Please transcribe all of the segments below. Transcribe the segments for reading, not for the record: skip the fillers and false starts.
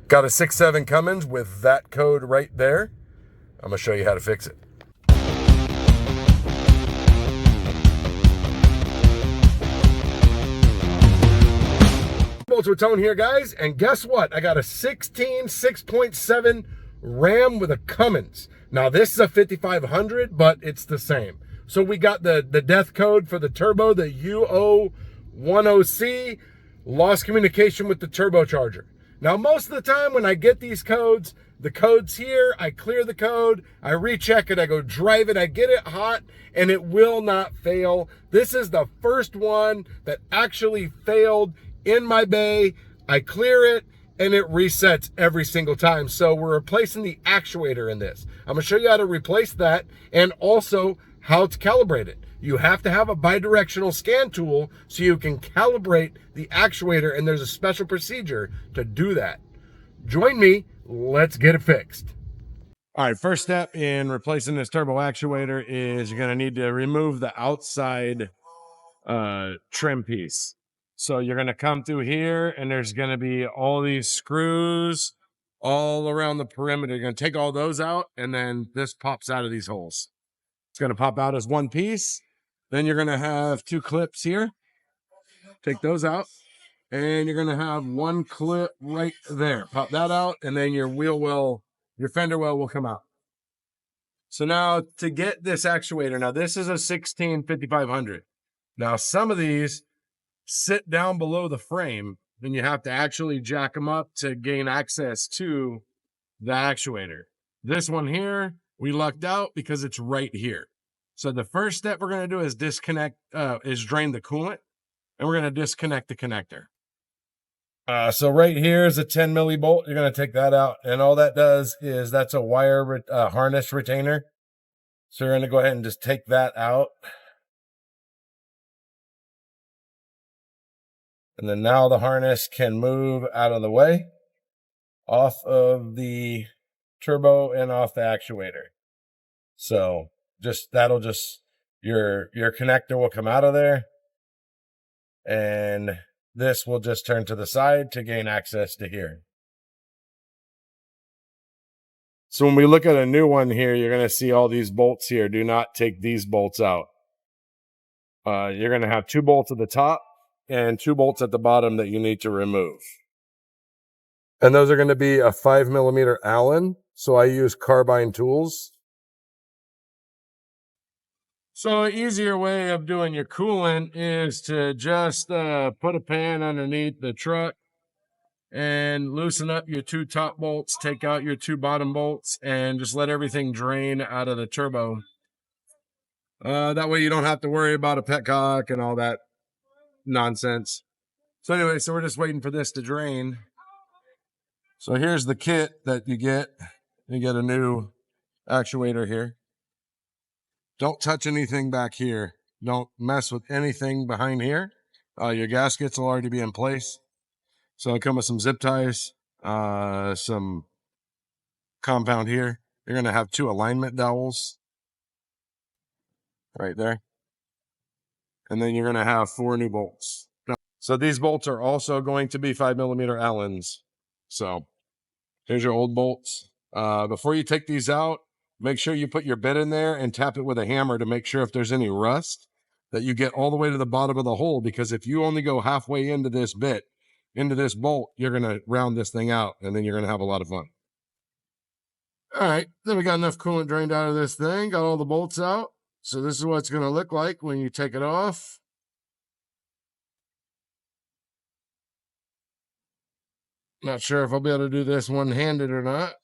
Got a 6.7 Cummins with that code right there. I'm gonna show you how to fix it. With Tone here, guys, and guess what? I got a 6.7 Ram with a Cummins. Now this is a 5500, but it's the same. So we got the death code for the turbo, the U010C Lost Communication with the turbocharger. Now most of the time when I get these codes, the code's here, I clear the code, I recheck it, I go drive it, I get it hot, and it will not fail. This is the first one that actually failed in my bay. I clear it and it resets every single time. So we're replacing the actuator in this. I'm gonna show you how to replace that and also how to calibrate it. You have to have a bidirectional scan tool so you can calibrate the actuator, and there's a special procedure to do that. Join me, let's get it fixed. All right, first step in replacing this turbo actuator is you're gonna need to remove the outside trim piece. So you're going to come through here and there's going to be all these screws all around the perimeter. You're going to take all those out, and then this pops out of these holes. It's going to pop out as one piece. Then you're going to have two clips here. Take those out, and you're going to have one clip right there. Pop that out, and then your your fender well will come out. So now to get this actuator, now this is a 16-5500. Now some of these sit down below the frame, then you have to actually jack them up to gain access to the actuator. This one here, we lucked out because it's right here. So the first step we're going to do is drain the coolant, and we're going to disconnect the connector. So right here is a 10 millibolt. You're going to take that out, and all that does is that's a wire harness retainer. So we're going to go ahead and just take that out. And then now the harness can move out of the way, off of the turbo and off the actuator. So your connector will come out of there, and this will just turn to the side to gain access to here. So when we look at a new one here, you're going to see all these bolts here. Do not take these bolts out. You're going to have two bolts at the top and two bolts at the bottom that you need to remove. And those are going to be a 5mm Allen. So I use carbine tools. So an easier way of doing your coolant is to just put a pan underneath the truck and loosen up your two top bolts, take out your two bottom bolts, and just let everything drain out of the turbo. That way you don't have to worry about a petcock and all that nonsense. So anyway, so we're just waiting for this to drain. So here's the kit that you get. You get a new actuator here. Don't touch anything back here. Don't mess with anything behind here. Your gaskets will already be in place. So it'll come with some zip ties, some compound here. You're going to have two alignment dowels right there. And then you're going to have 4 new bolts. So these bolts are also going to be 5mm Allens. So here's your old bolts. Before you take these out, make sure you put your bit in there and tap it with a hammer to make sure if there's any rust that you get all the way to the bottom of the hole, because if you only go halfway into this bit, into this bolt, you're going to round this thing out, and then you're going to have a lot of fun. All right, then we got enough coolant drained out of this thing, got all the bolts out. So this is what it's going to look like when you take it off. Not sure if I'll be able to do this one-handed or not.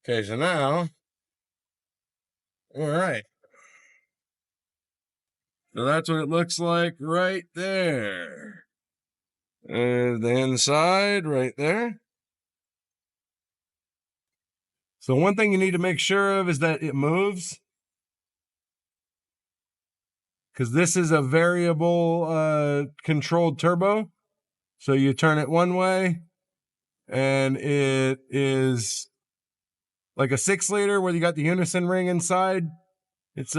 Okay, so now, all right. So that's what it looks like right there. And the inside right there. So one thing you need to make sure of is that it moves, because this is a variable controlled turbo. So you turn it one way and it is like a 6-liter where you got the unison ring inside. It's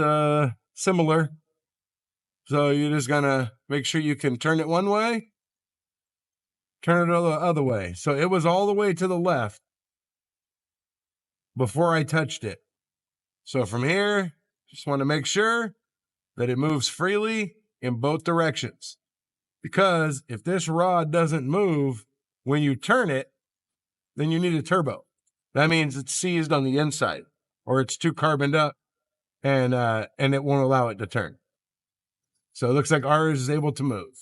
similar. So you're just gonna make sure you can turn it one way, turn it the other way. So it was all the way to the left before I touched it. So from here, just want to make sure that it moves freely in both directions. Because if this rod doesn't move when you turn it, then you need a turbo. That means it's seized on the inside, or it's too carboned up, and it won't allow it to turn. So it looks like ours is able to move.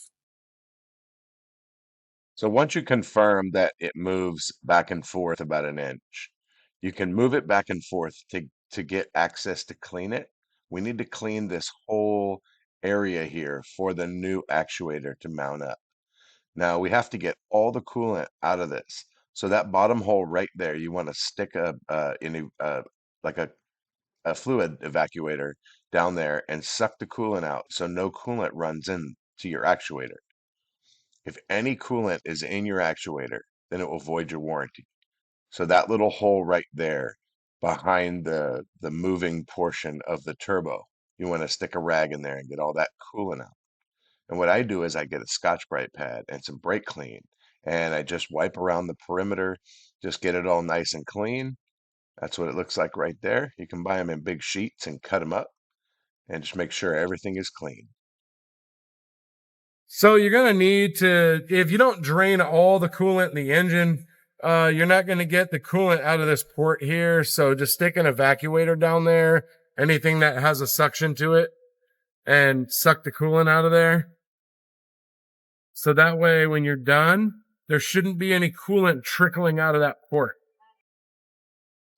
So once you confirm that it moves back and forth about an inch, you can move it back and forth to get access to clean it. We need to clean this whole area here for the new actuator to mount up. Now we have to get all the coolant out of this. So that bottom hole right there, you want to stick like a fluid evacuator down there and suck the coolant out so no coolant runs into your actuator. If any coolant is in your actuator, then it will void your warranty. So that little hole right there behind the moving portion of the turbo, you want to stick a rag in there and get all that coolant out. And what I do is I get a Scotch-Brite pad and some brake clean, and I just wipe around the perimeter, just get it all nice and clean. That's what it looks like right there. You can buy them in big sheets and cut them up and just make sure everything is clean. So you're going to need to, if you don't drain all the coolant in the engine, you're not going to get the coolant out of this port here. So just stick an evacuator down there, anything that has a suction to it, and suck the coolant out of there. So that way, when you're done, there shouldn't be any coolant trickling out of that port.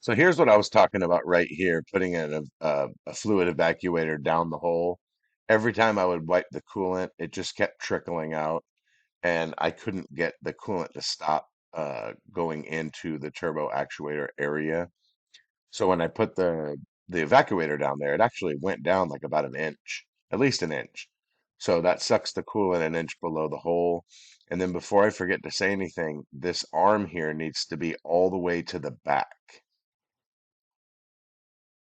So here's what I was talking about right here, putting in a fluid evacuator down the hole. Every time I would wipe the coolant, it just kept trickling out, and I couldn't get the coolant to stop going into the turbo actuator area. So when I put the evacuator down there, it actually went down like about an inch, at least an inch. So that sucks the coolant an inch below the hole. And then before I forget to say anything, this arm here needs to be all the way to the back.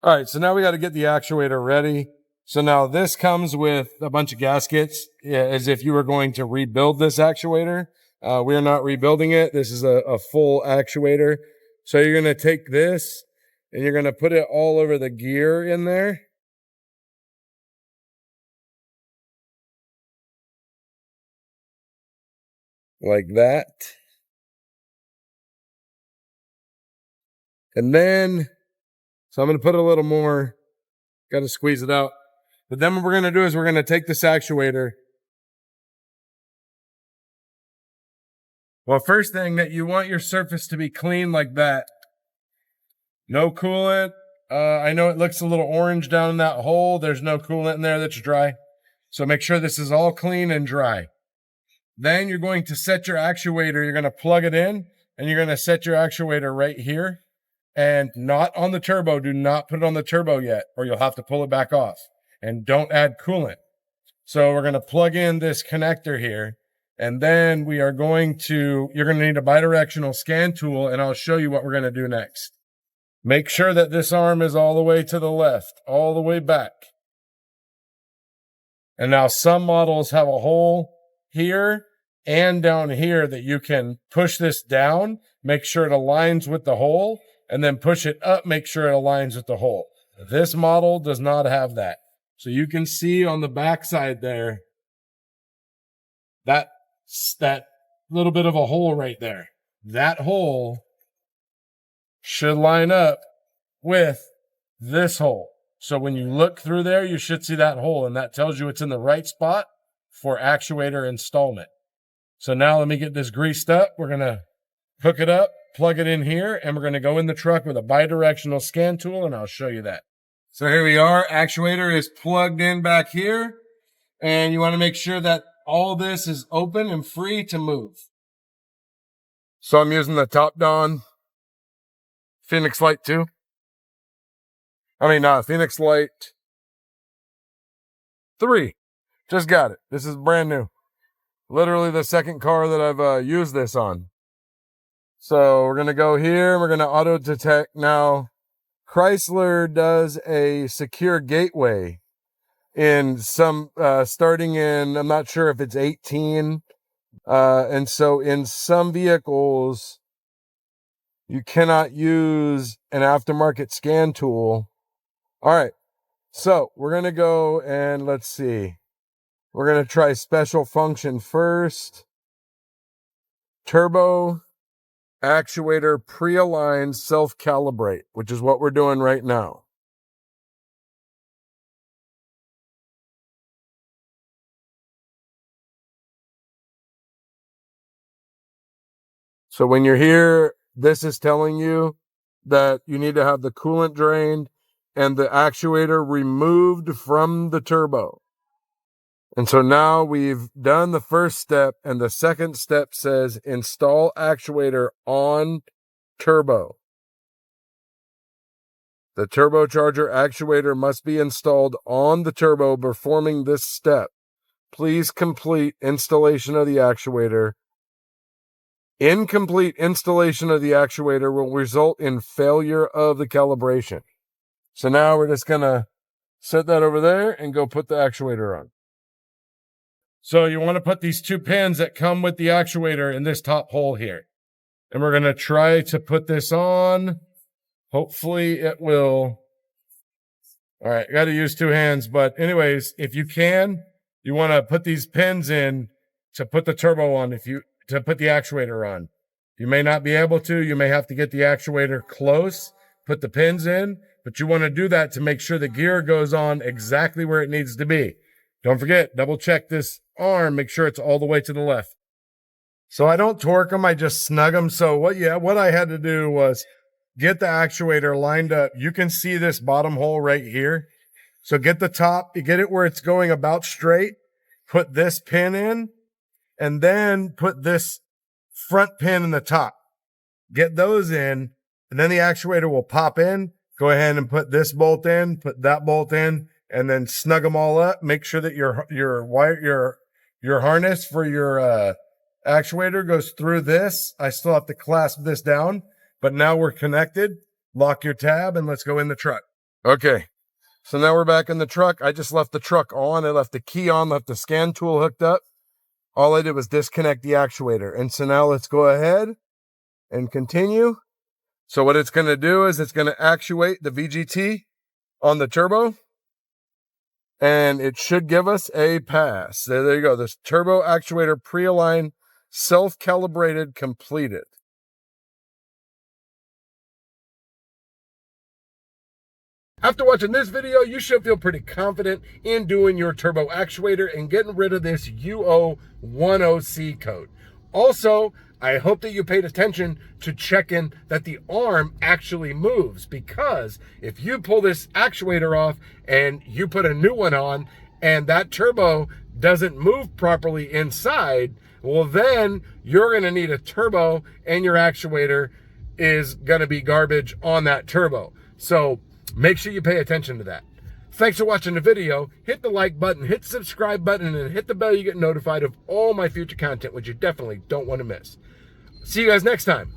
All right, so now we got to get the actuator ready. So now this comes with a bunch of gaskets, as if you were going to rebuild this actuator. We're not rebuilding it. This is a full actuator. So you're going to take this and you're going to put it all over the gear in there. Like that. And then, so I'm going to put a little more, got to squeeze it out. But then what we're going to do is we're going to take this actuator. Well, first thing, that you want your surface to be clean like that. No coolant. I know it looks a little orange down in that hole. There's no coolant in there that's dry. So make sure this is all clean and dry. Then you're going to set your actuator. You're going to plug it in and you're going to set your actuator right here and not on the turbo. Do not put it on the turbo yet or you'll have to pull it back off. And don't add coolant. So we're going to plug in this connector here. And then we are going to, you're going to need a bidirectional scan tool and I'll show you what we're going to do next. Make sure that this arm is all the way to the left, all the way back. And now some models have a hole here and down here that you can push this down, make sure it aligns with the hole, and then push it up, make sure it aligns with the hole. This model does not have that. So you can see on the back side there, that little bit of a hole right there. That hole should line up with this hole. So when you look through there, you should see that hole, and that tells you it's in the right spot for actuator installment. So now let me get this greased up. We're going to hook it up, plug it in here, and we're going to go in the truck with a bidirectional scan tool, and I'll show you that. So here we are. Actuator is plugged in back here, and you want to make sure that all this is open and free to move. So I'm using the Top Don Phoenix Light 2. Phoenix Light 3. Just got it. This is brand new. Literally the second car that I've used this on. So we're going to go here. We're going to auto detect. Now, Chrysler does a secure gateway. in some, starting in, I'm not sure if it's 18. And so in some vehicles, you cannot use an aftermarket scan tool. All right. So we're going to go and let's see. We're going to try special function first. Turbo Actuator pre-align self-calibrate, which is what we're doing right now. So when you're here, this is telling you that you need to have the coolant drained and the actuator removed from the turbo. And so now we've done the first step, and the second step says install actuator on turbo. The turbocharger actuator must be installed on the turbo. Performing this step, please complete installation of the actuator. Incomplete installation of the actuator will result in failure of the calibration. So now we're just going to set that over there and go put the actuator on. So you want to put these 2 pins that come with the actuator in this top hole here. And we're going to try to put this on. Hopefully it will. All right, got to use 2 hands. But anyways, if you can, you want to put these pins in to put the turbo on, to put the actuator on. You may not be able to. You may have to get the actuator close, put the pins in. But you want to do that to make sure the gear goes on exactly where it needs to be. Don't forget, double check this arm, make sure it's all the way to the left. So I don't torque them, I just snug them. So what I had to do was get the actuator lined up. You can see this bottom hole right here. So get the top, you get it where it's going about straight, put this pin in, and then put this front pin in the top. Get those in, and then the actuator will pop in. Go ahead and put this bolt in, put that bolt in, and then snug them all up. Make sure that your harness for your actuator goes through this. I still have to clasp this down, but now we're connected. Lock your tab and let's go in the truck. Okay, so now we're back in the truck. I just left the truck on. I left the key on, left the scan tool hooked up. All I did was disconnect the actuator. And so now let's go ahead and continue. So what it's going to do is it's going to actuate the VGT on the turbo. And it should give us a pass. There you go. This turbo actuator pre-align self-calibrated completed. After watching this video, you should feel pretty confident in doing your turbo actuator and getting rid of this U010C code. Also, I hope that you paid attention to checking that the arm actually moves, because if you pull this actuator off and you put a new one on and that turbo doesn't move properly inside, well then you're going to need a turbo and your actuator is going to be garbage on that turbo. So make sure you pay attention to that. Thanks for watching the video. Hit the like button, hit the subscribe button, and hit the bell. You get notified of all my future content, which you definitely don't want to miss. See you guys next time.